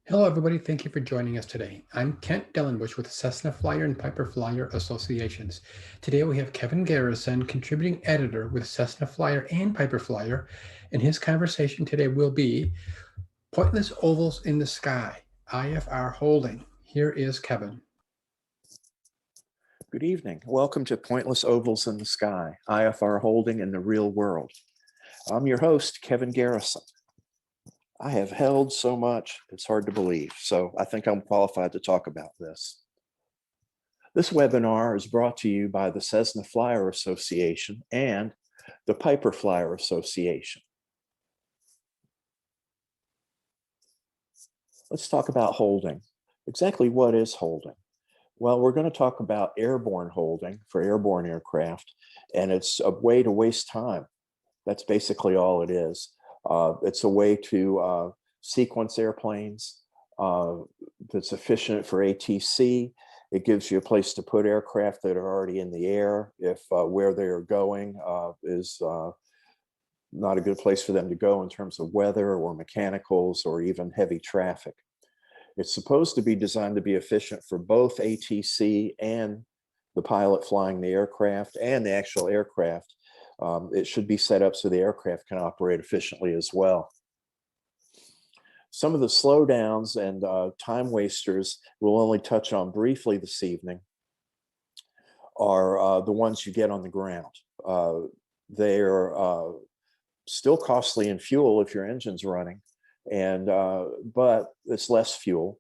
Hello, everybody. Thank you for joining us today. I'm Kent Dellenbush with the Cessna Flyer and Piper Flyer Associations. Today we have Kevin Garrison, contributing editor with Cessna Flyer and Piper Flyer, and his conversation today will be Pointless Ovals in the Sky, IFR Holding. Here is Kevin. Good evening. Welcome to Pointless Ovals in the Sky, IFR Holding in the Real World. I'm your host, Kevin Garrison. I have held so much, it's hard to believe, so I think I'm qualified to talk about this. This webinar is brought to you by the Cessna Flyer Association and the Piper Flyer Association. Let's talk about holding. Exactly what is holding? Well, we're going to talk about airborne holding for airborne aircraft, and it's a way to waste time. That's basically all it is. It's a way to sequence airplanes that's efficient for ATC. It gives you a place to put aircraft that are already in the air if where they are going is not a good place for them to go in terms of weather or mechanicals or even heavy traffic. It's supposed to be designed to be efficient for both ATC and the pilot flying the aircraft and the actual aircraft. It should be set up so the aircraft can operate efficiently as well. Some of the slowdowns and time wasters we'll only touch on briefly this evening are the ones you get on the ground. They're still costly in fuel if your engine's running, but it's less fuel,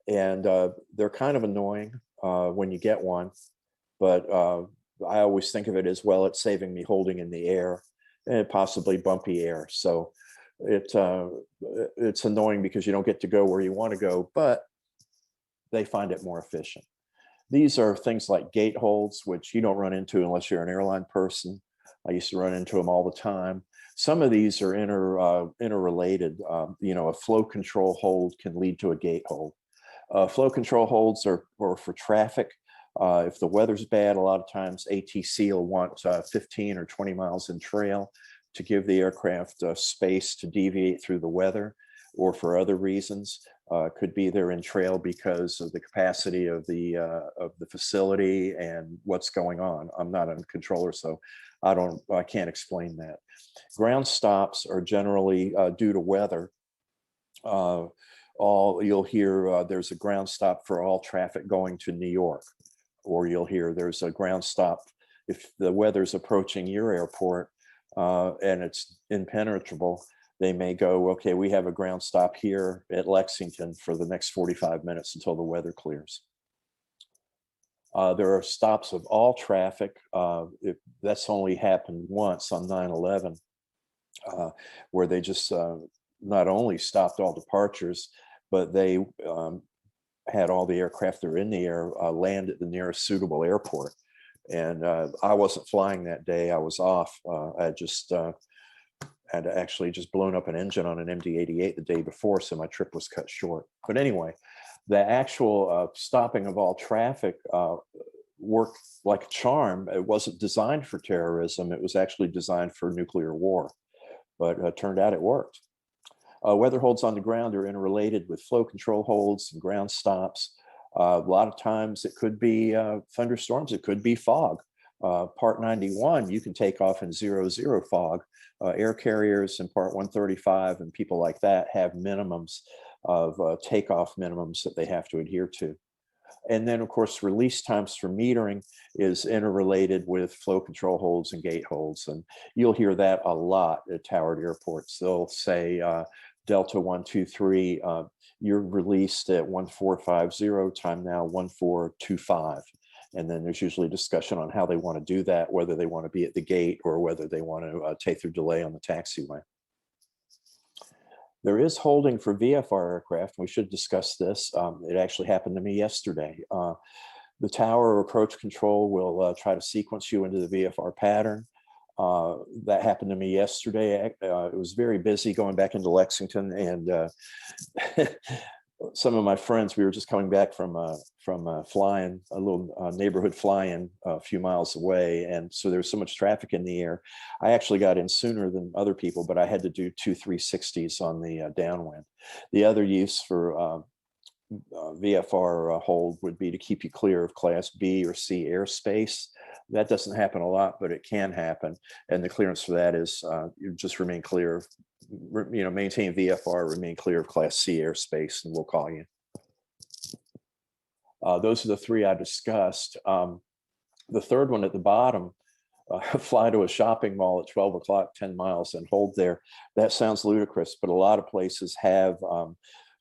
and they're kind of annoying when you get one, but I always think of it as, well, it's saving me holding in the air and possibly bumpy air. So it's annoying because you don't get to go where you want to go, but they find it more efficient. These are things like gate holds, which you don't run into unless you're an airline person. I used to run into them all the time. Some of these are interrelated. A flow control hold can lead to a gate hold. Flow control holds are for traffic. If the weather's bad, a lot of times ATC will want 15 or 20 miles in trail to give the aircraft space to deviate through the weather, or for other reasons. Could be they're in trail because of the capacity of the facility and what's going on. I'm not a controller, so I can't explain that. Ground stops are generally due to weather. You'll hear there's a ground stop for all traffic going to New York, or you'll hear there's a ground stop if the weather's approaching your airport and it's impenetrable. They may go, okay, we have a ground stop here at Lexington for the next 45 minutes until the weather clears. There are stops of all traffic. That's only happened once on 9/11, where they just not only stopped all departures, but they had all the aircraft that are in the air land at the nearest suitable airport. And I wasn't flying that day. I was off. I had actually just blown up an engine on an MD-88 the day before, so my trip was cut short. But anyway, the actual stopping of all traffic worked like a charm. It wasn't designed for terrorism. It was actually designed for nuclear war, but it turned out it worked. Weather holds on the ground are interrelated with flow control holds and ground stops. A lot of times it could be thunderstorms, it could be fog. Part 91, you can take off in 0-0 fog. Air carriers in Part 135 and people like that have minimums of takeoff minimums that they have to adhere to. And then, of course, release times for metering is interrelated with flow control holds and gate holds. And you'll hear that a lot at towered airports. They'll say Delta 123, you're released at 1450, time now 1425. And then there's usually discussion on how they want to do that, whether they want to be at the gate or whether they want to take their delay on the taxiway. There is holding for VFR aircraft. We should discuss this. It actually happened to me yesterday. The tower approach control will try to sequence you into the VFR pattern. That happened to me yesterday. It was very busy going back into Lexington, and some of my friends, we were just coming back from flying a little neighborhood fly-in a few miles away, and so there was so much traffic in the air. I actually got in sooner than other people, but I had to do 2 360s on the downwind. The other use for VFR hold would be to keep you clear of Class B or C airspace. That doesn't happen a lot, but it can happen. And the clearance for that is you just remain clear of, maintain VFR, remain clear of Class C airspace, and we'll call you. Those are the three I discussed. The third one at the bottom, fly to a shopping mall at 12 o'clock, 10 miles and hold there. That sounds ludicrous, but a lot of places have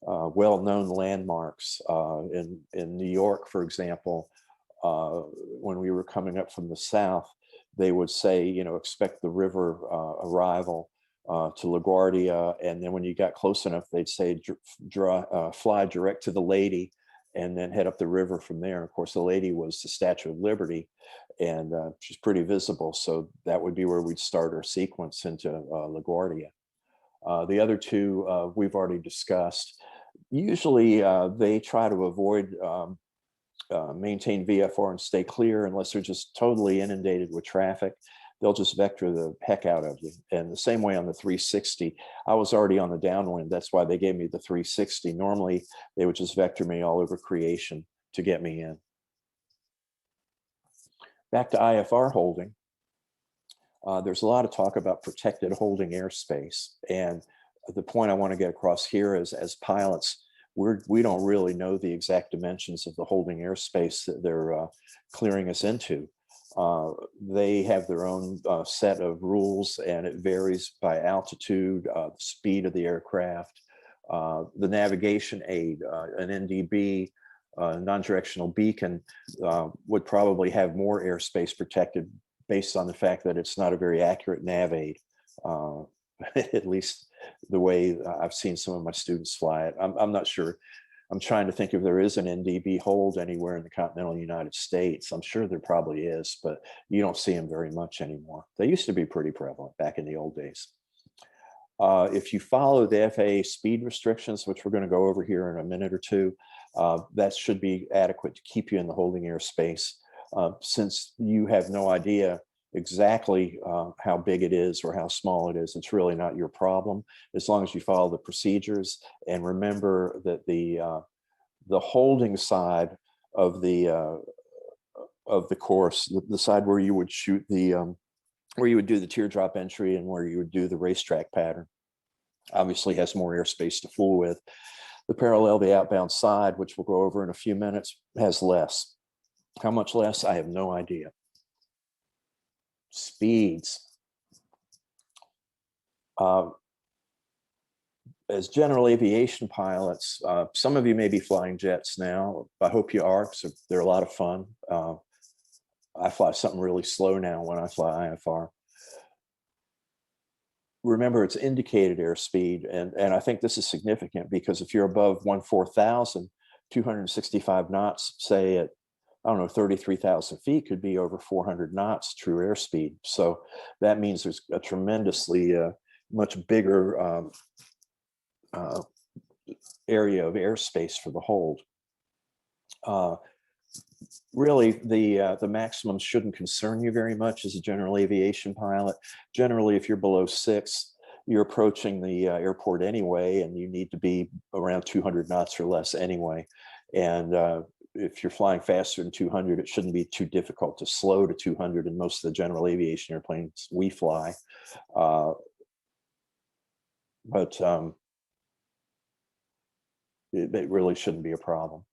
well-known landmarks. In New York, for example, when we were coming up from the south, they would say, expect the river arrival to LaGuardia. And then when you got close enough, they'd say, fly direct to the Lady, and then head up the river from there. And of course, the Lady was the Statue of Liberty, and she's pretty visible. So that would be where we'd start our sequence into LaGuardia. The other two we've already discussed. Usually they try to avoid maintain VFR and stay clear unless they're just totally inundated with traffic. They'll just vector the heck out of you. And the same way on the 360, I was already on the downwind. That's why they gave me the 360. Normally, they would just vector me all over creation to get me in. Back to IFR holding. There's a lot of talk about protected holding airspace. And the point I want to get across here is, as pilots, we don't really know the exact dimensions of the holding airspace that they're clearing us into. They have their own set of rules, and it varies by altitude, the speed of the aircraft, the navigation aid, an NDB, non-directional beacon would probably have more airspace protected based on the fact that it's not a very accurate nav aid, at least the way I've seen some of my students fly it. I'm not sure. I'm trying to think if there is an NDB hold anywhere in the continental United States. I'm sure there probably is, but you don't see them very much anymore. They used to be pretty prevalent back in the old days. If you follow the FAA speed restrictions, which we're going to go over here in a minute or two, that should be adequate to keep you in the holding airspace. Since you have no idea exactly how big it is or how small it is, it's really not your problem, as long as you follow the procedures. And remember that the holding side of the course, the side where you would shoot the where you would do the teardrop entry and where you would do the racetrack pattern, obviously has more airspace to fool with. The parallel, the outbound side, which we'll go over in a few minutes, has less. How much less? I have no idea. Speeds. As general aviation pilots, some of you may be flying jets now. I hope you are, because they're a lot of fun. I fly something really slow now when I fly IFR. Remember, it's indicated airspeed, and I think this is significant because if you're above 14,000, 265 knots, say at, I don't know, 33,000 feet, could be over 400 knots true airspeed. So that means there's a tremendously much bigger area of airspace for the hold. Really, the maximums shouldn't concern you very much as a general aviation pilot. Generally, if you're below 6, you're approaching the airport anyway, and you need to be around 200 knots or less anyway. And if you're flying faster than 200, it shouldn't be too difficult to slow to 200 in most of the general aviation airplanes we fly. But it really shouldn't be a problem.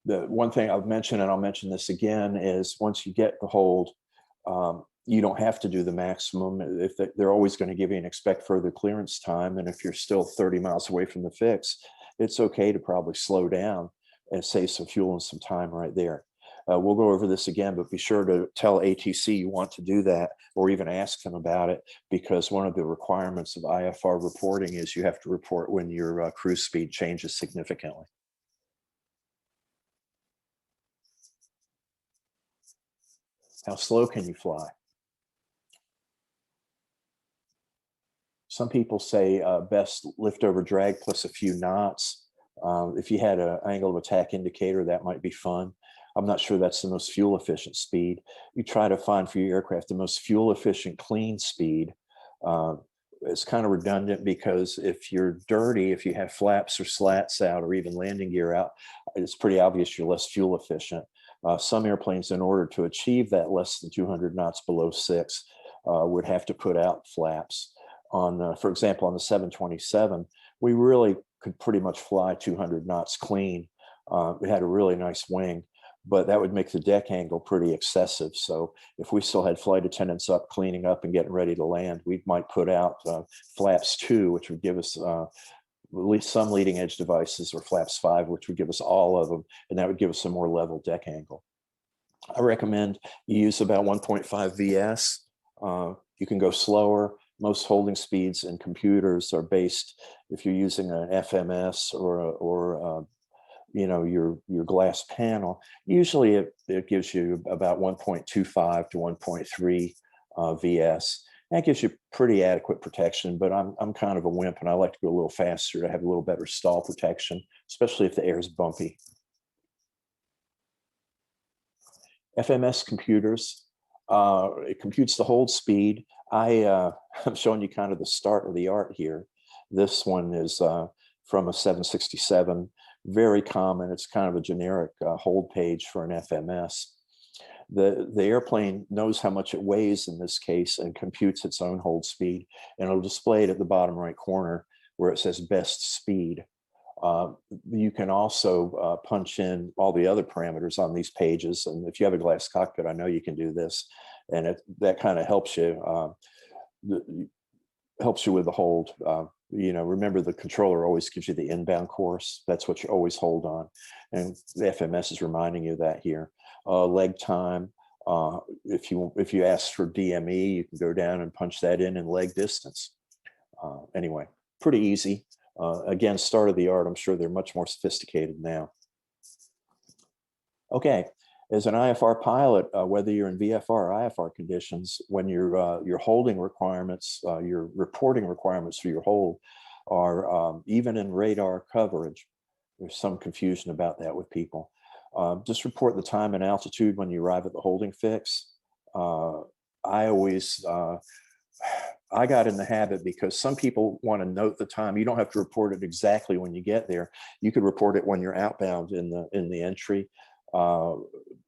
The one thing I've mentioned, and I'll mention this again, is once you get the hold, you don't have to do the maximum. If they're always going to give you an expect further clearance time, and if you're still 30 miles away from the fix, it's okay to probably slow down and save some fuel and some time right there. We'll go over this again, but be sure to tell ATC you want to do that, or even ask them about it, because one of the requirements of IFR reporting is you have to report when your cruise speed changes significantly. How slow can you fly? Some people say best lift over drag plus a few knots. If you had an angle of attack indicator, that might be fun. I'm not sure that's the most fuel efficient speed. You try to find for your aircraft the most fuel efficient clean speed. it's kind of redundant because if you're dirty, if you have flaps or slats out or even landing gear out, it's pretty obvious you're less fuel efficient. Some airplanes, in order to achieve that less than 200 knots below 6, would have to put out flaps. On, for example, on the 727, we really could pretty much fly 200 knots clean. It had a really nice wing, but that would make the deck angle pretty excessive. So if we still had flight attendants up cleaning up and getting ready to land, we might put out flaps 2, which would give us at least some leading edge devices, or flaps 5, which would give us all of them, and that would give us a more level deck angle. I recommend you use about 1.5 VS. You can go slower. Most holding speeds in computers are based, if you're using an FMS or you know, your glass panel, usually it gives you about 1.25 to 1.3 VS. That gives you pretty adequate protection, but I'm kind of a wimp and I like to go a little faster to have a little better stall protection, especially if the air is bumpy. FMS computers, it computes the hold speed. I'm showing you kind of the start of the art here. This one is from a 767, very common. It's kind of a generic hold page for an FMS. The airplane knows how much it weighs in this case and computes its own hold speed, and it'll display it at the bottom right corner where it says best speed. You can also punch in all the other parameters on these pages. And if you have a glass cockpit, I know you can do this. And that kind of helps you with the hold. You know, remember the controller always gives you the inbound course. That's what you always hold on. And the FMS is reminding you that here. Leg time. If you ask for DME, you can go down and punch that in leg distance. Anyway, pretty easy. Again, start of the art. I'm sure they're much more sophisticated now. Okay, as an IFR pilot, whether you're in VFR or IFR conditions, when your holding requirements, your reporting requirements for your hold are even in radar coverage. There's some confusion about that with people. Just report the time and altitude when you arrive at the holding fix. I got in the habit because some people want to note the time. You don't have to report it exactly when you get there. You could report it when you're outbound in the entry,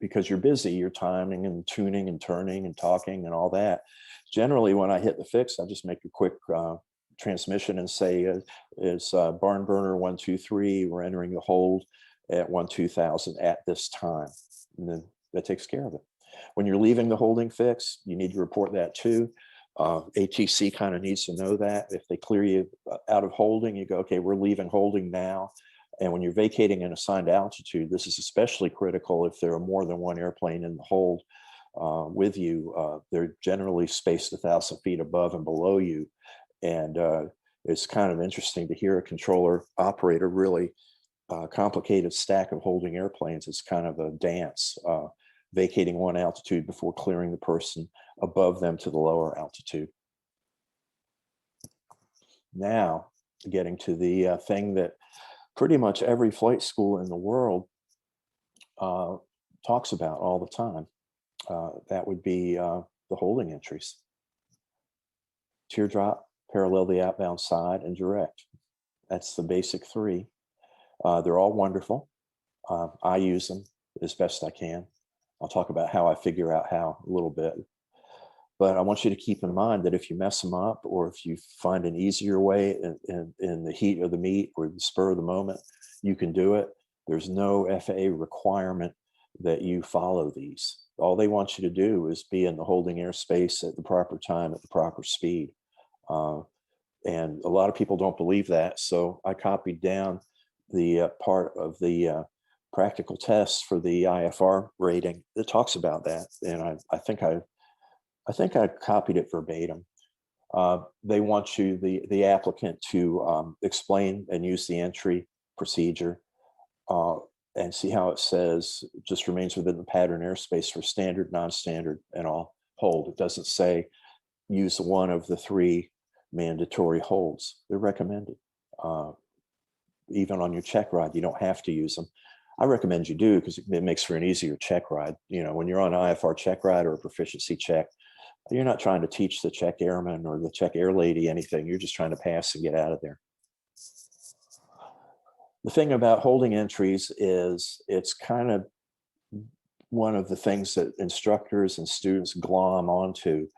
because you're busy. You're timing and tuning and turning and talking and all that. Generally, when I hit the fix, I just make a quick transmission and say, it's barn burner 123. We're entering the hold at 12,000 at this time. And then that takes care of it. When you're leaving the holding fix, you need to report that too. ATC kind of needs to know that. If they clear you out of holding, you go, okay, we're leaving holding now. And when you're vacating an assigned altitude, this is especially critical if there are more than one airplane in the hold with you. They're generally spaced 1,000 feet above and below you. And it's kind of interesting to hear a controller operate a really complicated stack of holding airplanes. It's kind of a dance, vacating one altitude before clearing the person above them to the lower altitude. Now, getting to the thing that pretty much every flight school in the world talks about all the time. That would be the holding entries. Teardrop, parallel the outbound side, and direct. That's the basic three. They're all wonderful. I use them as best I can. I'll talk about how I figure out how a little bit. But I want you to keep in mind that if you mess them up, or if you find an easier way in the heat of the meet or the spur of the moment, you can do it. There's no FAA requirement that you follow these. All they want you to do is be in the holding airspace at the proper time, at the proper speed. And a lot of people don't believe that. So I copied down the part of the practical tests for the IFR rating that talks about that. And I think I copied it verbatim. They want you, the applicant, to explain and use the entry procedure and see how it says just remains within the pattern airspace for standard, non-standard, and all hold. It doesn't say use one of the three mandatory holds. They're recommended. Even on your check ride, you don't have to use them. I recommend you do because it makes for an easier check ride. You know, when you're on an IFR check ride or a proficiency check, You're not trying to teach the check airman or the check air lady anything. You're just trying to pass and get out of there. The thing about holding entries is it's kind of one of the things that instructors and students glom onto,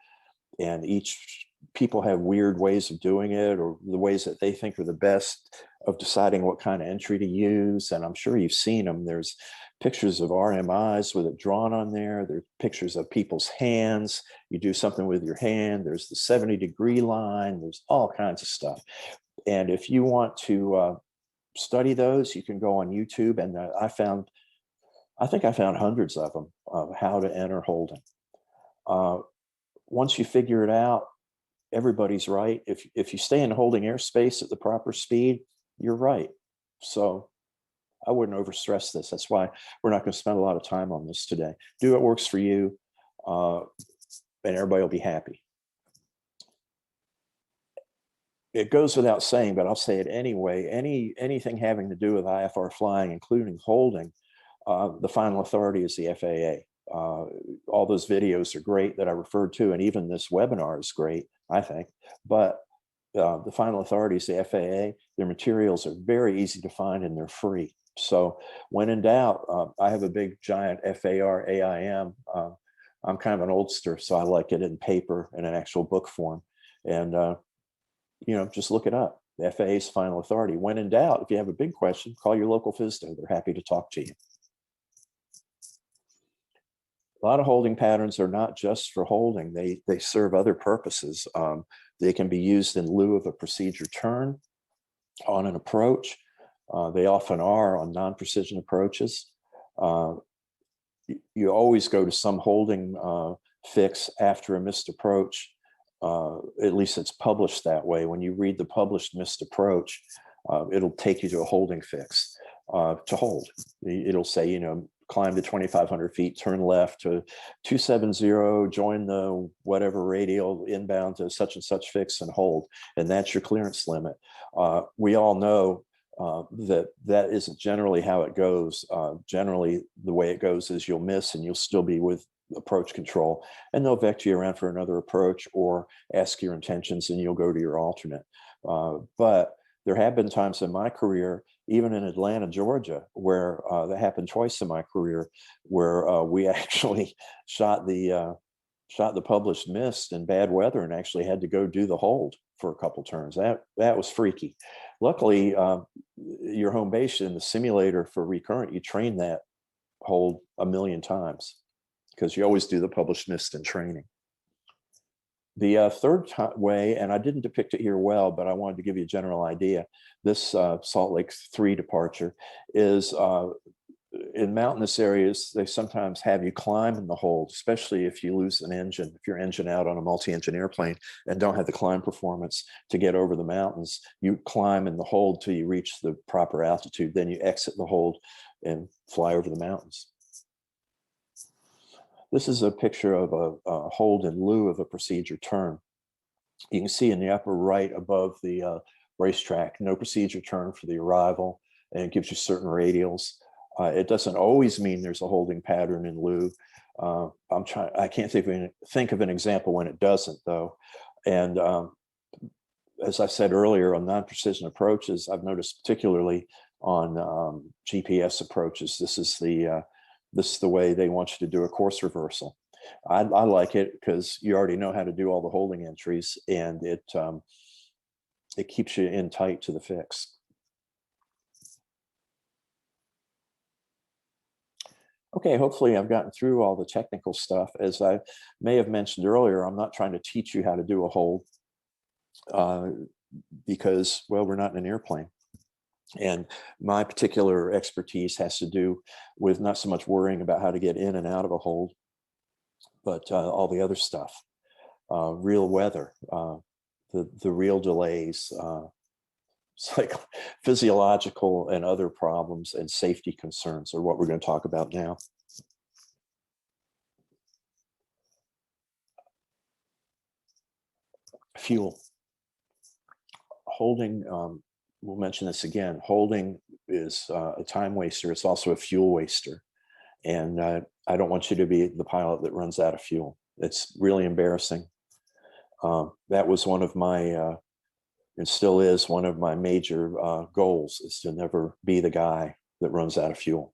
and each people have weird ways of doing it, or the ways that they think are the best of deciding what kind of entry to use. And I'm sure you've seen them. There's pictures of RMIs with it drawn on there. There's pictures of people's hands. You do something with your hand. There's the 70-degree line. There's all kinds of stuff. And if you want to study those, you can go on YouTube. And I think I found hundreds of them of how to enter holding. Once you figure it out, everybody's right. If you stay in holding airspace at the proper speed, you're right. So I wouldn't overstress this. That's why we're not going to spend a lot of time on this today. Do what works for you, and everybody will be happy. It goes without saying, but I'll say it anyway. Anything having to do with IFR flying, including holding, the final authority is the FAA. All those videos are great that I referred to, and even this webinar is great, I think. But the final authority is the FAA. Their materials are very easy to find and they're free. So when in doubt, I have a big giant FAR AIM. I'm kind of an oldster, so I like it in paper in an actual book form. And just look it up. The FAA's final authority. When in doubt, if you have a big question, call your local FSDO. They're happy to talk to you. A lot of holding patterns are not just for holding. They serve other purposes. They can be used in lieu of a procedure turn on an approach. They often are on non-precision approaches. You always go to some holding fix after a missed approach. At least it's published that way. When you read the published missed approach, it'll take you to a holding fix to hold. It'll say, climb to 2,500 feet, turn left to 270, join the whatever radial inbound to such and such fix and hold. And that's your clearance limit. We all know that isn't generally how it goes. Generally, the way it goes is you'll miss and you'll still be with approach control, and they'll vector you around for another approach or ask your intentions and you'll go to your alternate. But there have been times in my career, even in Atlanta, Georgia, where that happened twice in my career, where we actually shot the published missed in bad weather and actually had to go do the hold for a couple turns. That was freaky. Luckily, your home base in the simulator for recurrent, you train that hold 1,000,000 times because you always do the published missed in training. The third way, and I didn't depict it here well, but I wanted to give you a general idea. This Salt Lake 3 departure is in mountainous areas. They sometimes have you climb in the hold, especially if you lose an engine, if your engine out on a multi-engine airplane and don't have the climb performance to get over the mountains. You climb in the hold till you reach the proper altitude. Then you exit the hold and fly over the mountains. This is a picture of a hold in lieu of a procedure turn. You can see in the upper right above the racetrack, no procedure turn for the arrival, and it gives you certain radials. It doesn't always mean there's a holding pattern in lieu. I can't think of an example when it doesn't, though. And as I said earlier, on non-precision approaches, I've noticed particularly on GPS approaches, this is the way they want you to do a course reversal. I like it because you already know how to do all the holding entries, and it keeps you in tight to the fix. Okay, hopefully I've gotten through all the technical stuff. As I may have mentioned earlier, I'm not trying to teach you how to do a hold because, well, we're not in an airplane. And my particular expertise has to do with not so much worrying about how to get in and out of a hold, but all the other stuff, real weather, the real delays, physiological and other problems and safety concerns are what we're going to talk about now. Fuel. Holding, we'll mention this again, holding is a time waster. It's also a fuel waster. And I don't want you to be the pilot that runs out of fuel. It's really embarrassing. That was one of my, and still is one of my major goals, is to never be the guy that runs out of fuel.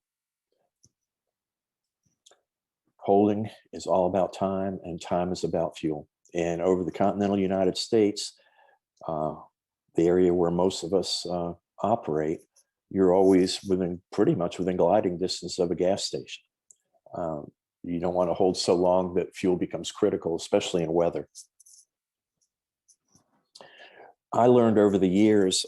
Holding is all about time, and time is about fuel. And over the continental United States, the area where most of us operate, you're always pretty much within gliding distance of a gas station. You don't want to hold so long that fuel becomes critical, especially in weather. I learned over the years,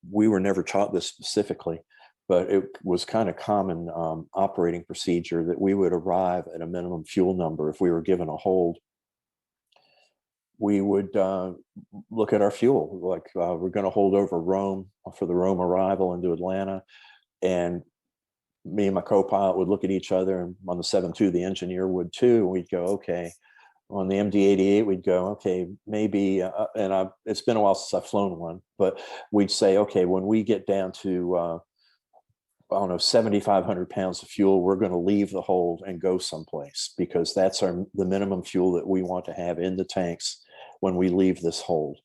we were never taught this specifically, but it was kind of common operating procedure that we would arrive at a minimum fuel number if we were given a hold. We would look at our fuel, like we're going to hold over Rome for the Rome arrival into Atlanta. And me and my co-pilot would look at each other, and on the 7-2, the engineer would too. And we'd go, okay. On the MD-88, we'd go, okay, maybe, it's been a while since I've flown one, but we'd say, okay, when we get down to, I don't know, 7,500 pounds of fuel, we're going to leave the hold and go someplace, because that's the minimum fuel that we want to have in the tanks when we leave this hold.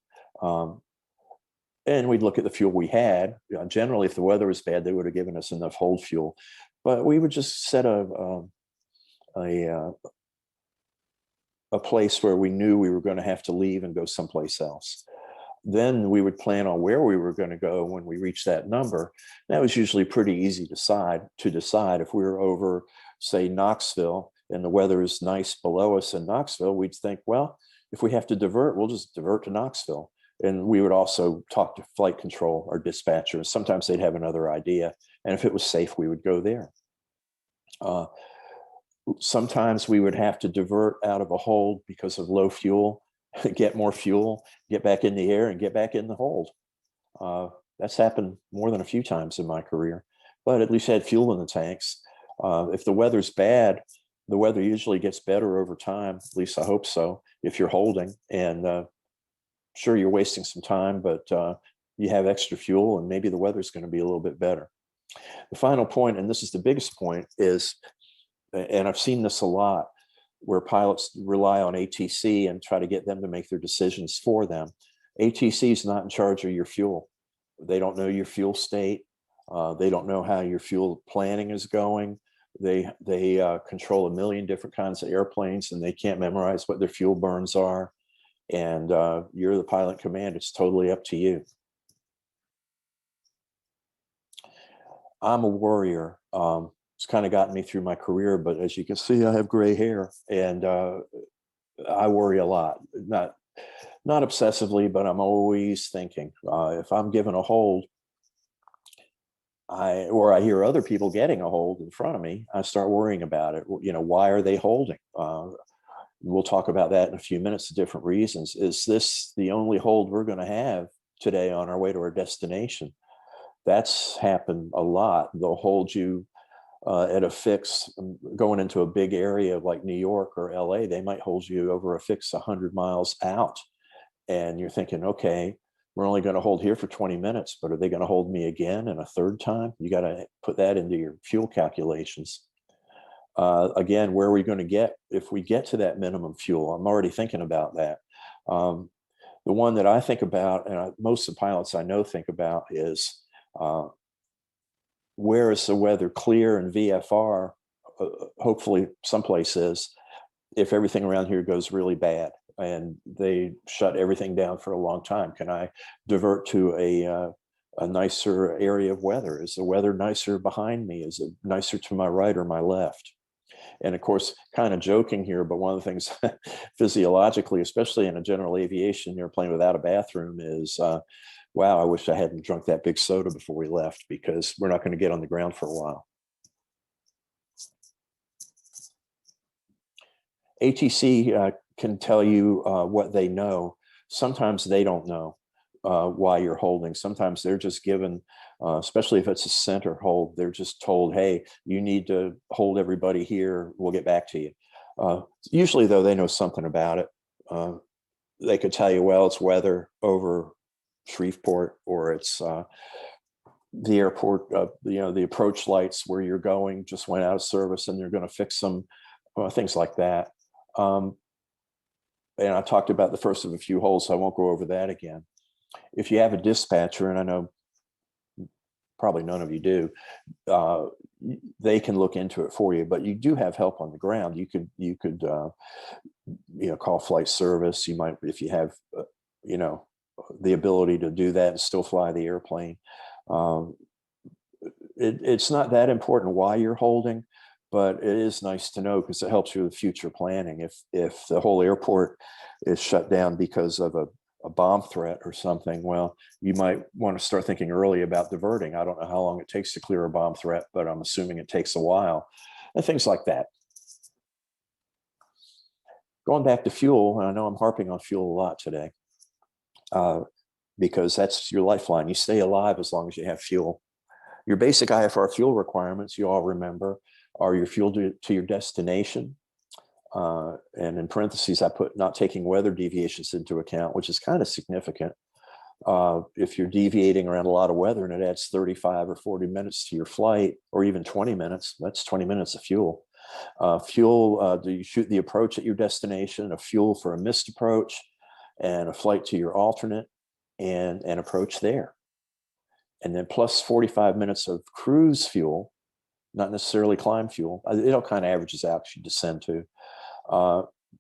And we'd look at the fuel we had. Generally, if the weather was bad, they would have given us enough hold fuel, but we would just set a place where we knew we were going to have to leave and go someplace else. Then we would plan on where we were going to go when we reached that number. That was usually pretty easy to decide. If we were over, say, Knoxville, and the weather is nice below us in Knoxville, we'd think, well, if we have to divert, we'll just divert to Knoxville. And we would also talk to flight control or dispatchers. Sometimes they'd have another idea. And if it was safe, we would go there. Sometimes we would have to divert out of a hold because of low fuel, get more fuel, get back in the air, and get back in the hold. That's happened more than a few times in my career, but at least I had fuel in the tanks. If the weather's bad, the weather usually gets better over time. At least I hope so, if you're holding. And sure, you're wasting some time, but you have extra fuel, and maybe the weather's going to be a little bit better. The final point, and this is the biggest point, is, and I've seen this a lot, where pilots rely on ATC and try to get them to make their decisions for them. ATC is not in charge of your fuel. They don't know your fuel state. They don't know how your fuel planning is going. They control a million different kinds of airplanes, and they can't memorize what their fuel burns are. And you're the pilot in command. It's totally up to you. I'm a warrior. It's kind of gotten me through my career, but as you can see, I have gray hair, and I worry a lot. Not obsessively, but I'm always thinking. If I'm given a hold, or I hear other people getting a hold in front of me, I start worrying about it. You know, why are they holding? We'll talk about that in a few minutes, the different reasons. Is this the only hold we're going to have today on our way to our destination? That's happened a lot. They'll hold you at a fix going into a big area like New York or LA. They might hold you over a fix 100 miles out. And you're thinking, okay, we're only going to hold here for 20 minutes, but are they going to hold me again and a third time? You got to put that into your fuel calculations. Again, where are we going to get if we get to that minimum fuel? I'm already thinking about that. The one that I think about, and most of the pilots I know think about, is where is the weather clear in VFR? Hopefully someplace is, if everything around here goes really bad and they shut everything down for a long time, can I divert to a nicer area of weather? Is the weather nicer behind me? Is it nicer to my right or my left? And of course, kind of joking here, but one of the things physiologically, especially in a general aviation airplane without a bathroom, is wow, I wish I hadn't drunk that big soda before we left, because we're not going to get on the ground for a while. ATC can tell you what they know. Sometimes they don't know why you're holding. Sometimes they're just given, especially if it's a center hold, they're just told, hey, you need to hold everybody here. We'll get back to you. Usually, though, they know something about it. They could tell you, well, it's weather over Shreveport, or it's the airport, the approach lights where you're going just went out of service and they're going to fix them, things like that. and I talked about the first of a few holes, so I won't go over that again. If you have a dispatcher, and I know probably none of you do, they can look into it for you, but you do have help on the ground. You could call flight service. You might, if you have the ability to do that and still fly the airplane. It's not that important why you're holding, but it is nice to know because it helps you with future planning. If the whole airport is shut down because of a bomb threat or something, well, you might want to start thinking early about diverting. I don't know how long it takes to clear a bomb threat, but I'm assuming it takes a while, and things like that. Going back to fuel, and I know I'm harping on fuel a lot today, because that's your lifeline. You stay alive as long as you have fuel. Your basic IFR fuel requirements, you all remember, are your fuel to your destination. And in parentheses, I put not taking weather deviations into account, which is kind of significant. If you're deviating around a lot of weather and it adds 35 or 40 minutes to your flight, or even 20 minutes, that's 20 minutes of fuel. Do you shoot the approach at your destination, a fuel for a missed approach, and a flight to your alternate, and an approach there. And then plus 45 minutes of cruise fuel, not necessarily climb fuel. It all kind of averages out as you descend to.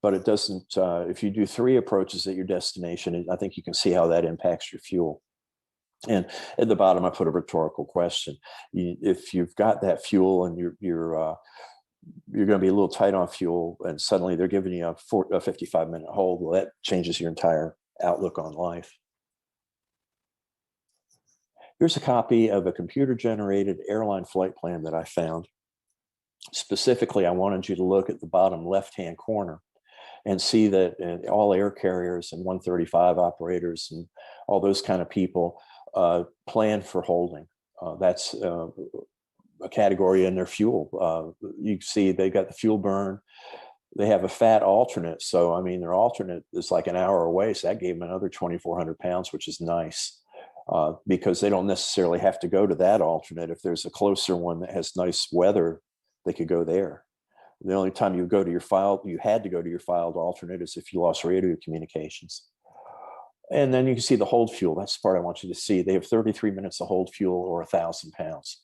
But it doesn't, if you do 3 approaches at your destination, I think you can see how that impacts your fuel. And at the bottom, I put a rhetorical question. If you've got that fuel and you're going to be a little tight on fuel, and suddenly they're giving you a 55-minute hold, well, that changes your entire outlook on life. Here's a copy of a computer-generated airline flight plan that I found. Specifically, I wanted you to look at the bottom left-hand corner and see that all air carriers and 135 operators and all those kind of people plan for holding. That's a category in their fuel. You see they got the fuel burn. They have a fat alternate. So, I mean, their alternate is like an hour away. So that gave them another 2,400 pounds, which is nice. Because they don't necessarily have to go to that alternate. If there's a closer one that has nice weather, they could go there. The only time you had to go to your filed alternate is if you lost radio communications. And then you can see the hold fuel. That's the part I want you to see. They have 33 minutes of hold fuel or 1,000 pounds.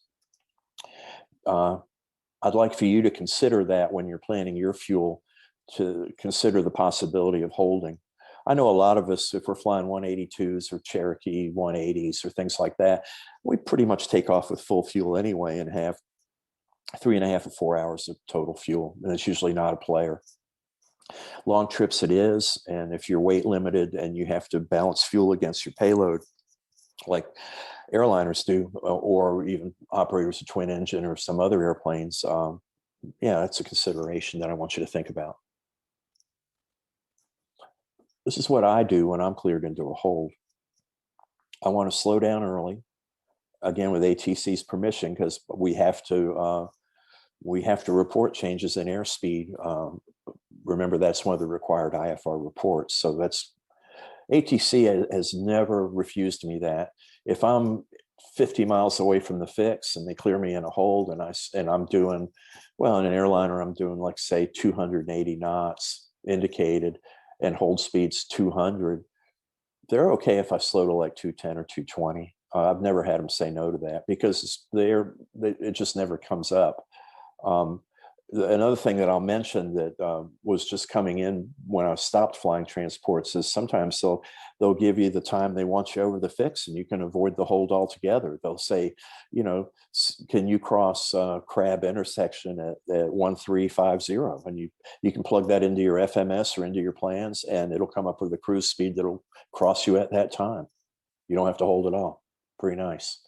I'd like for you to consider that when you're planning your fuel, to consider the possibility of holding. I know a lot of us, if we're flying 182s or Cherokee 180s or things like that, we pretty much take off with full fuel anyway and have 3.5 to 4 hours of total fuel. And it's usually not a player. Long trips it is. And if you're weight limited and you have to balance fuel against your payload, like airliners do, or even operators of twin engine or some other airplanes, yeah, that's a consideration that I want you to think about. This is what I do when I'm cleared into a hold. I want to slow down early, again with ATC's permission, because we have to report changes in airspeed. Remember, that's one of the required IFR reports. So that's ATC has never refused me that. If I'm 50 miles away from the fix and they clear me in a hold, and I'm doing, well, in an airliner, I'm doing like say 280 knots indicated, and hold speed's 200, they're okay if I slow to like 210 or 220. I've never had them say no to that because it just never comes up. Another thing that I'll mention that was just coming in when I stopped flying transports is sometimes they'll give you the time they want you over the fix and you can avoid the hold altogether. They'll say, can you cross Crab intersection at 1350? And you can plug that into your FMS or into your plans and it'll come up with a cruise speed that'll cross you at that time. You don't have to hold at all. Pretty nice.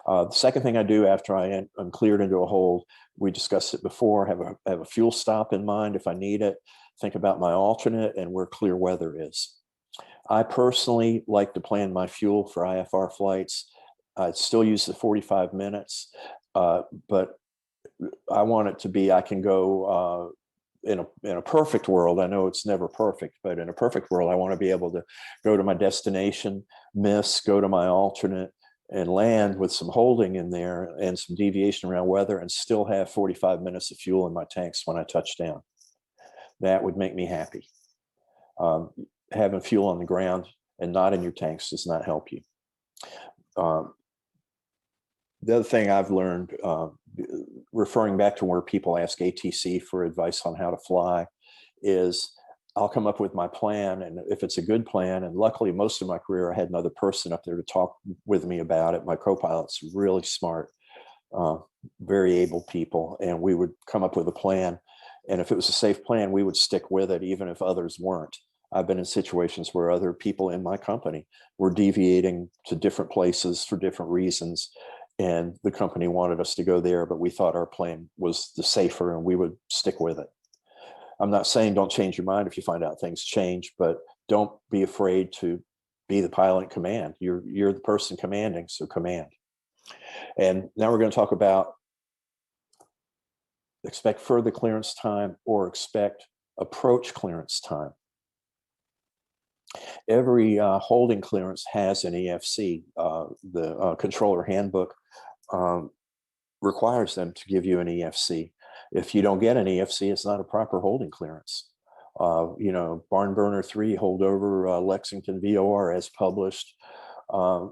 The second thing I do after I'm cleared into a hold, we discussed it before, have a fuel stop in mind if I need it, think about my alternate and where clear weather is. I personally like to plan my fuel for IFR flights. I still use the 45 minutes, but I want it to be, I can go in a perfect world. I know it's never perfect, but in a perfect world, I want to be able to go to my destination, go to my alternate, and land with some holding in there and some deviation around weather and still have 45 minutes of fuel in my tanks when I touch down. That would make me happy. Having fuel on the ground and not in your tanks does not help you. The other thing I've learned, referring back to where people ask ATC for advice on how to fly, is I'll come up with my plan, and if it's a good plan, and luckily most of my career I had another person up there to talk with me about it. My co-pilot's really smart, very able people, and we would come up with a plan. And if it was a safe plan, we would stick with it, even if others weren't. I've been in situations where other people in my company were deviating to different places for different reasons, and the company wanted us to go there, but we thought our plan was the safer, and we would stick with it. I'm not saying don't change your mind if you find out things change, but don't be afraid to be the pilot in command. You're the person commanding, so command. And now we're going to talk about expect further clearance time or expect approach clearance time. Every holding clearance has an EFC. The controller handbook requires them to give you an EFC. If you don't get an EFC, it's not a proper holding clearance. Barn Burner 3 holdover Lexington VOR as published.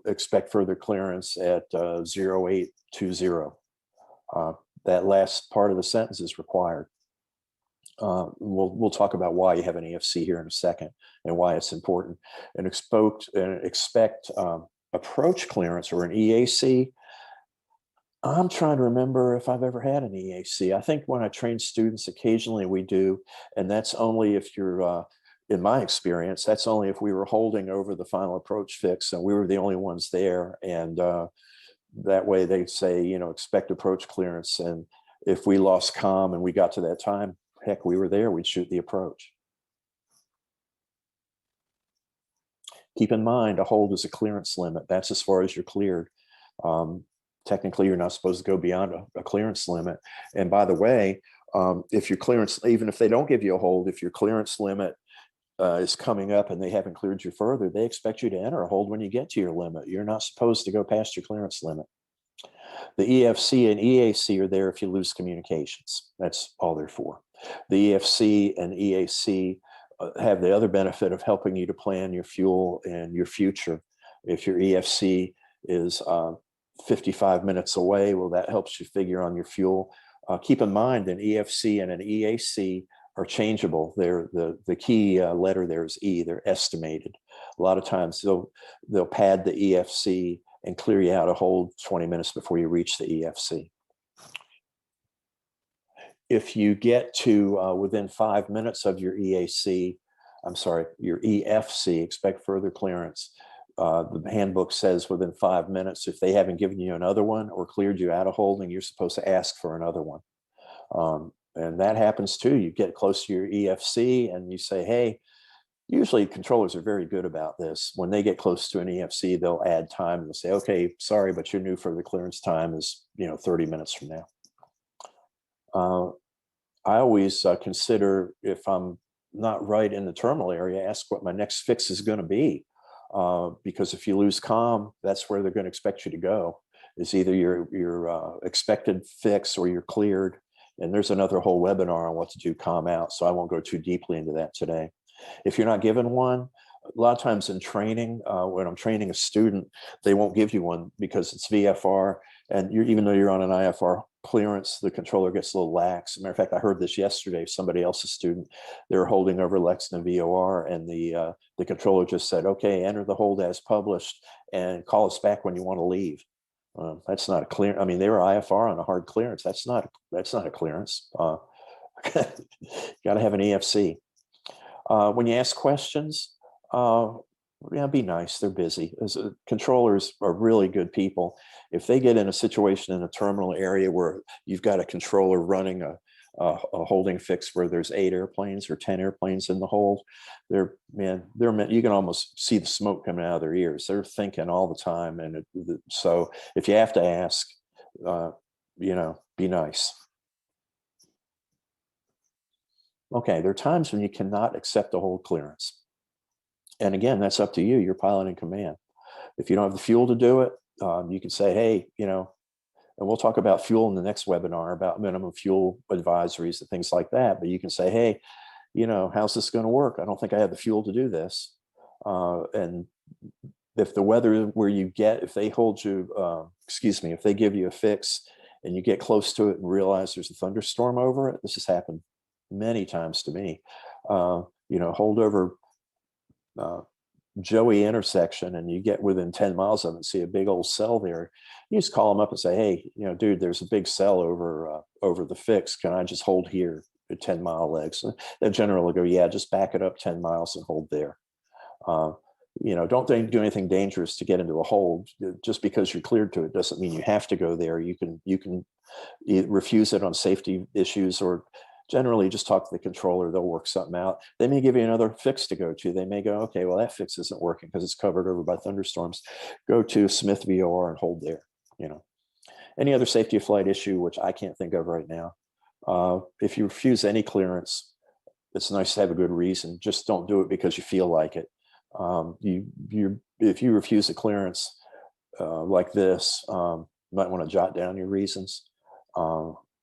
Expect further clearance at 0820. That last part of the sentence is required. We'll talk about why you have an EFC here in a second and why it's important. And expect approach clearance or an EAC. I'm trying to remember if I've ever had an EAC. I think when I train students, occasionally we do, and that's only if you're, in my experience, that's only if we were holding over the final approach fix and we were the only ones there. And that way they say, expect approach clearance. And if we lost comm and we got to that time, heck, we were there, we'd shoot the approach. Keep in mind, a hold is a clearance limit. That's as far as you're cleared. Technically, you're not supposed to go beyond a clearance limit. And by the way, if your clearance, even if they don't give you a hold, if your clearance limit is coming up and they haven't cleared you further, they expect you to enter a hold when you get to your limit. You're not supposed to go past your clearance limit. The EFC and EAC are there if you lose communications. That's all they're for. The EFC and EAC have the other benefit of helping you to plan your fuel and your future. If your EFC is 55 minutes away, well, that helps you figure on your fuel. Keep in mind, an EFC and an EAC are changeable. They're the key letter there is E. They're estimated. A lot of times they'll pad the EFC and clear you out a hold 20 minutes before you reach the EFC. If you get to within 5 minutes of your EAC, your EFC, expect further clearance. The handbook says within 5 minutes, if they haven't given you another one or cleared you out of holding, you're supposed to ask for another one. And that happens too. You get close to your EFC and you say, hey, usually controllers are very good about this. When they get close to an EFC, they'll add time and they'll say, okay, sorry, but your new further clearance time is 30 minutes from now. I always consider, if I'm not right in the terminal area, ask what my next fix is going to be. Because if you lose comm, that's where they're going to expect you to go. It's either your expected fix or you're cleared. And there's another whole webinar on what to do comm out, so I won't go too deeply into that today. If you're not given one, a lot of times in training, when I'm training a student, they won't give you one because it's VFR. And even though you're on an IFR clearance, the controller gets a little lax. As a matter of fact, I heard this yesterday, somebody else's student, they were holding over Lexington VOR, and the controller just said, okay, enter the hold as published and call us back when you want to leave. That's not a clear. I mean, they were IFR on a hard clearance. That's not a clearance. Got to have an EFC. When you ask questions, be nice. They're busy. Controllers are really good people. If they get in a situation in a terminal area where you've got a controller running a holding fix where there's 8 airplanes or 10 airplanes in the hold, you can almost see the smoke coming out of their ears. They're thinking all the time. And so if you have to ask, be nice. Okay, there are times when you cannot accept a hold clearance. And again, that's up to you. You're pilot in command. If you don't have the fuel to do it, you can say, hey, and we'll talk about fuel in the next webinar about minimum fuel advisories and things like that. But you can say, hey, how's this going to work? I don't think I have the fuel to do this. And if the weather where you get, if they hold you, if they give you a fix and you get close to it and realize there's a thunderstorm over it, this has happened many times to me. Hold over Joey intersection and you get within 10 miles of it and see a big old cell there. You just call them up and say, hey, dude, there's a big cell over the fix. Can I just hold here at 10-mile legs? And they generally go, yeah, just back it up 10 miles and hold there. Don't do anything dangerous to get into a hold. Just because you're cleared to it doesn't mean you have to go there. You can refuse it on safety issues, or generally just talk to the controller. They'll work something out. They may give you another fix to go to. They may go, okay, well, that fix isn't working because it's covered over by thunderstorms. Go to Smith VOR and hold there. Any other safety of flight issue, which I can't think of right now. If you refuse any clearance, it's nice to have a good reason. Just don't do it because you feel like it. If you refuse a clearance like this, you might want to jot down your reasons.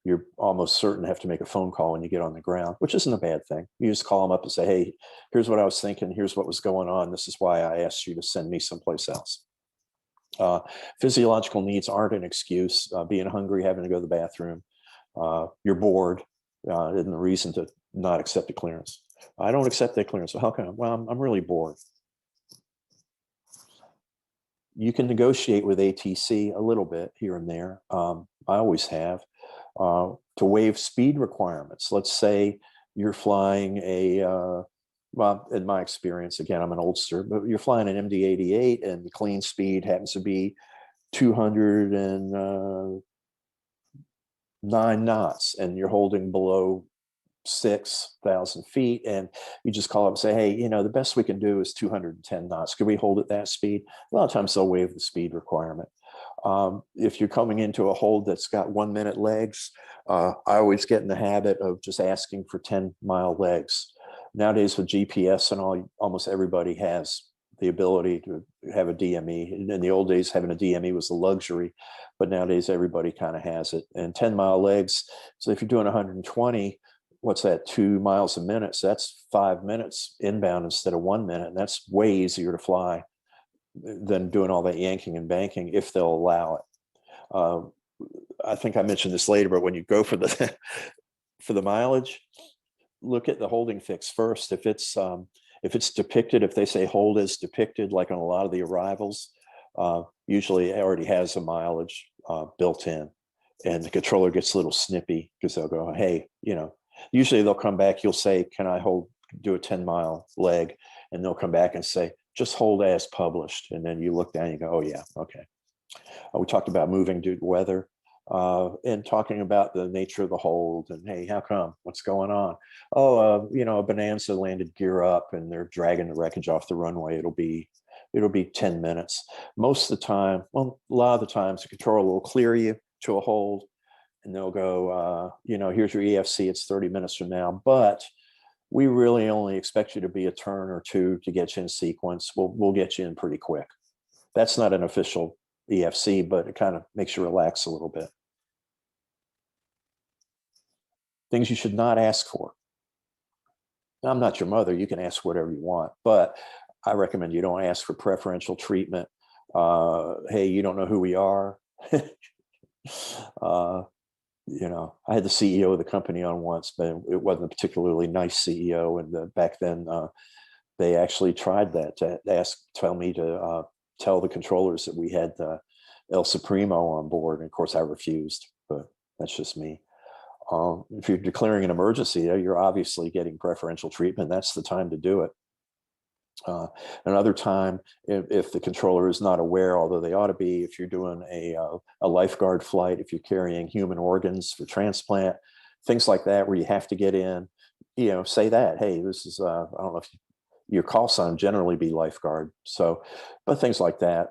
You're almost certain to have to make a phone call when you get on the ground, which isn't a bad thing. You just call them up and say, hey, here's what I was thinking. Here's what was going on. This is why I asked you to send me someplace else. Physiological needs aren't an excuse. Being hungry, having to go to the bathroom, you're bored, isn't the reason to not accept a clearance. I don't accept that clearance. So how come? Well, I'm really bored. You can negotiate with ATC a little bit here and there. I always have. To waive speed requirements. Let's say you're flying well, in my experience, again, I'm an oldster, but you're flying an MD-88 and the clean speed happens to be 209 knots and you're holding below 6,000 feet, and you just call up and say, hey, the best we can do is 210 knots. Could we hold at that speed? A lot of times they'll waive the speed requirement. If you're coming into a hold that's got 1 minute legs, I always get in the habit of just asking for 10-mile legs. Nowadays with GPS and all, almost everybody has the ability to have a DME. In the old days, having a DME was a luxury, but nowadays everybody kind of has it. And 10-mile legs, so if you're doing 120, what's that, 2 miles a minute? So that's 5 minutes inbound instead of 1 minute. And that's way easier to fly than doing all that yanking and banking if they'll allow it. I think I mentioned this later, but when you go for the for the mileage, look at the holding fix first. If it's depicted, if they say hold as depicted, like on a lot of the arrivals, usually it already has a mileage built in, and the controller gets a little snippy because they'll go, hey, usually they'll come back. You'll say, can I do a 10-mile leg? And they'll come back and say, just hold as published. And then you look down and you go, oh yeah, okay. We talked about moving due to weather and talking about the nature of the hold and, hey, how come? What's going on? Oh, a Bonanza landed gear up and they're dragging the wreckage off the runway. It'll be 10 minutes. Most of the time, well, a lot of the times the controller will clear you to a hold and they'll go, here's your EFC, it's 30 minutes from now, but we really only expect you to be a turn or two to get you in sequence. We'll get you in pretty quick. That's not an official EFC, but it kind of makes you relax a little bit. Things you should not ask for. Now, I'm not your mother. You can ask whatever you want, but I recommend you don't ask for preferential treatment. Hey, you don't know who we are. I had the CEO of the company on once, but it wasn't a particularly nice CEO. And back then, they actually tried that to tell me to tell the controllers that we had El Supremo on board. And of course, I refused, but that's just me. If you're declaring an emergency, you're obviously getting preferential treatment. That's the time to do it. Another time, if the controller is not aware, although they ought to be, if you're doing a lifeguard flight, if you're carrying human organs for transplant, things like that, where you have to get in, say that, hey, this is, I don't know if your call sign generally be lifeguard. So, but things like that,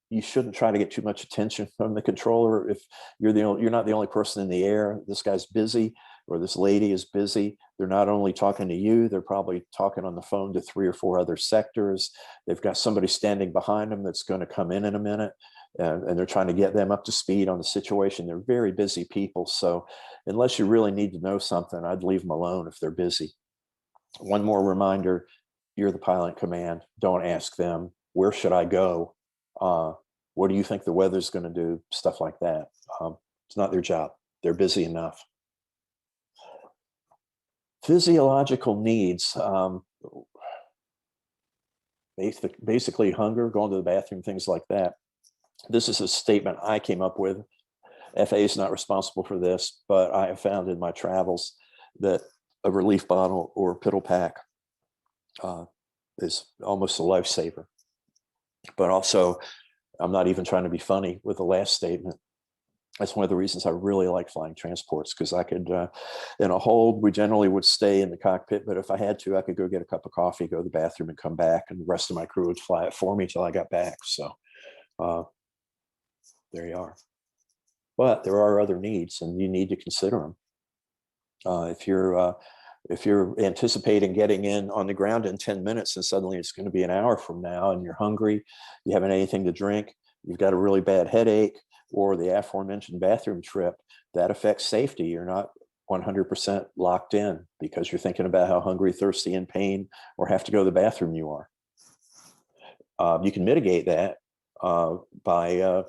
you shouldn't try to get too much attention from the controller. If you're not the only person in the air, this guy's busy, or this lady is busy, they're not only talking to you, they're probably talking on the phone to 3 or 4 other sectors. They've got somebody standing behind them that's going to come in a minute, and they're trying to get them up to speed on the situation. They're very busy people. So unless you really need to know something, I'd leave them alone if they're busy. One more reminder, you're the pilot in command. Don't ask them, where should I go? What do you think the weather's going to do? Stuff like that. It's not their job. They're busy enough. Physiological needs, basically hunger, going to the bathroom, things like that. This is a statement I came up with. FAA is not responsible for this, but I have found in my travels that a relief bottle or piddle pack is almost a lifesaver. But also, I'm not even trying to be funny with the last statement. That's one of the reasons I really like flying transports, because I could, in a hold, we generally would stay in the cockpit, but if I had to, I could go get a cup of coffee, go to the bathroom and come back, and the rest of my crew would fly it for me till I got back. So there you are. But there are other needs, and you need to consider them. If you're anticipating getting in on the ground in 10 minutes and suddenly it's going to be an hour from now, and you're hungry, you haven't anything to drink, you've got a really bad headache, or the aforementioned bathroom trip, that affects safety. You're not 100% locked in because you're thinking about how hungry, thirsty, and pain, or have to go to the bathroom you are. You can mitigate that by,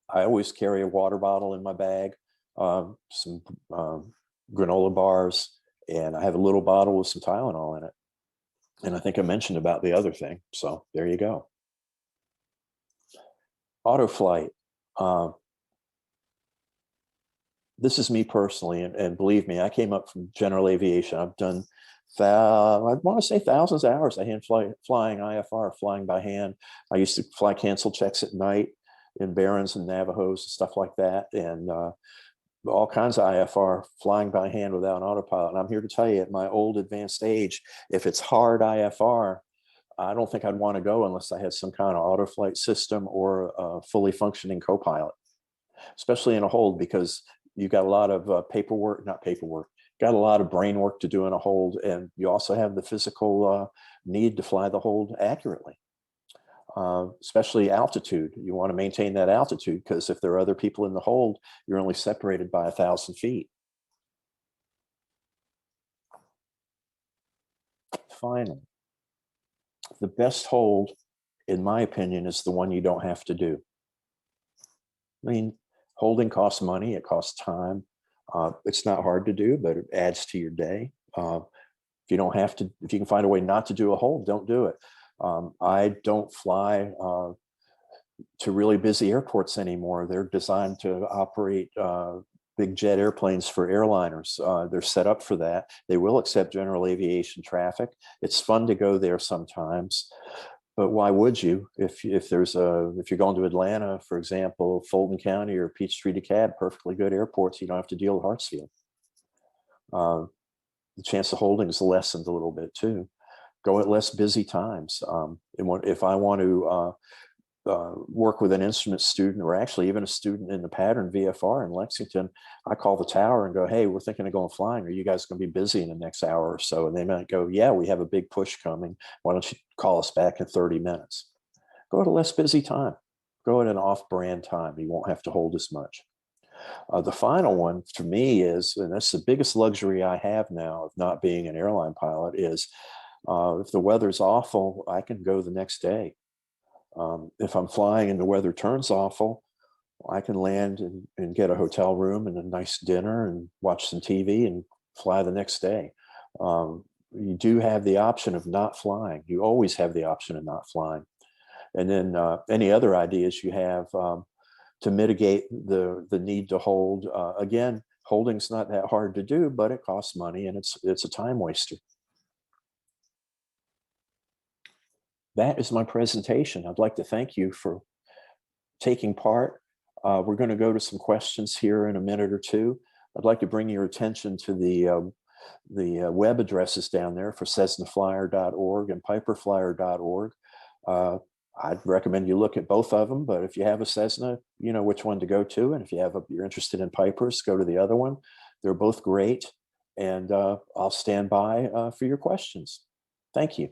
I always carry a water bottle in my bag, some granola bars, and I have a little bottle with some Tylenol in it. And I think I mentioned about the other thing. So there you go. Auto flight. This is me personally, and believe me, I came up from General Aviation. I've done, I want to say thousands of hours of flying IFR, flying by hand. I used to fly cancel checks at night in Barons and Navajos and stuff like that, and all kinds of IFR flying by hand without an autopilot. And I'm here to tell you, at my old advanced age, if it's hard IFR, I don't think I'd want to go unless I had some kind of auto flight system or a fully functioning co-pilot, especially in a hold, because you've got a lot of got a lot of brain work to do in a hold, and you also have the physical need to fly the hold accurately. Especially altitude. You want to maintain that altitude, because if there are other people in the hold, you're only separated by 1,000 feet. Finally, the best hold, in my opinion, is the one you don't have to do. I mean, holding costs money, it costs time. It's not hard to do, but it adds to your day. If you don't have to, if you can find a way not to do a hold, don't do it. I don't fly to really busy airports anymore. They're designed to operate big jet airplanes for airliners. They're set up for that. They will accept general aviation traffic. It's fun to go there sometimes, but why would you? If you're going to Atlanta, for example, Fulton County or Peachtree, DeKalb, perfectly good airports, you don't have to deal with Hartsfield. The chance of holding is lessened a little bit too. Go at less busy times. If I want to work with an instrument student, or actually even a student in the pattern VFR in Lexington, I call the tower and go, hey, we're thinking of going flying. Are you guys going to be busy in the next hour or so? And they might go, yeah, we have a big push coming. Why don't you call us back in 30 minutes? Go at a less busy time. Go at an off-brand time. You won't have to hold as much. The final one for me is, and that's the biggest luxury I have now of not being an airline pilot, is if the weather's awful, I can go the next day. If I'm flying and the weather turns awful, I can land and get a hotel room and a nice dinner and watch some TV and fly the next day. You do have the option of not flying. You always have the option of not flying. And then any other ideas you have to mitigate the need to hold. Again, holding's not that hard to do, but it costs money and it's a time waster. That is my presentation. I'd like to thank you for taking part. We're going to go to some questions here in a minute or two. I'd like to bring your attention to the web addresses down there for cessnaflyer.org and piperflyer.org. I'd recommend you look at both of them, but if you have a Cessna, you know which one to go to. And if you're interested in Pipers, go to the other one. They're both great. and I'll stand by for your questions. Thank you.